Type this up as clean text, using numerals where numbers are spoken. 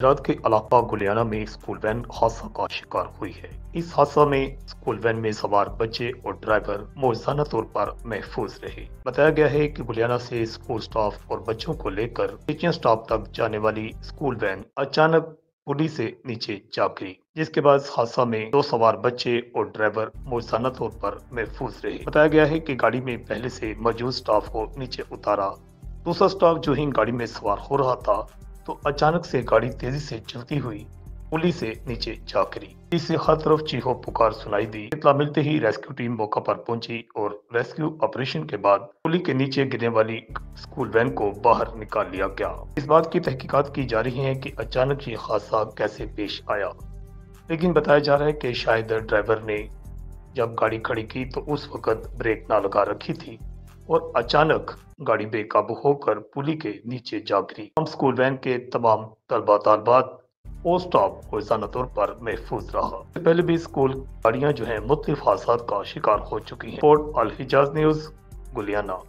गुजरात के इलाका गुलियाना में स्कूल वैन हादसा का शिकार हुई है। इस हादसा में स्कूल वैन में सवार बच्चे और ड्राइवर मौजूदा तौर पर महफूज रहे। बताया गया है कि गुलियाना से स्कूल स्टाफ और बच्चों को लेकर टीचिंग स्टाफ तक जाने वाली स्कूल वैन अचानक पुली से नीचे जा गिरी, जिसके बाद हादसा में दो सवार बच्चे और ड्राइवर मौजूदा तौर पर महफूज रहे। बताया गया है कि गाड़ी में पहले से मौजूद स्टाफ को नीचे उतारा। दूसरा स्टाफ जो ही गाड़ी में सवार हो रहा था तो अचानक से गाड़ी तेजी से चलती हुई पुली से नीचे जा गिरी। इससे हर तरफ चीखों पुकार सुनाई दी। इत्तला मिलते ही रेस्क्यू टीम मौका पर पहुंची और रेस्क्यू ऑपरेशन के बाद पुली के नीचे गिरने वाली स्कूल वैन को बाहर निकाल लिया गया। इस बात की तहकीकात की जा रही है कि अचानक ये हादसा कैसे पेश आया, लेकिन बताया जा रहा है कि शायद ड्राइवर ने जब गाड़ी खड़ी की तो उस वक्त ब्रेक ना लगा रखी थी और अचानक गाड़ी बेकाबू होकर पुली के नीचे जा गिरी। हम स्कूल वैन के तमाम तलबा तालबात और स्टाफ रोजाना तौर पर महफूज रहा। पहले भी स्कूल गाड़ियां जो हैं मुख्तलिफ हादसात का शिकार हो चुकी हैं। रिपोर्ट अल हिजाज न्यूज, गुलियाना।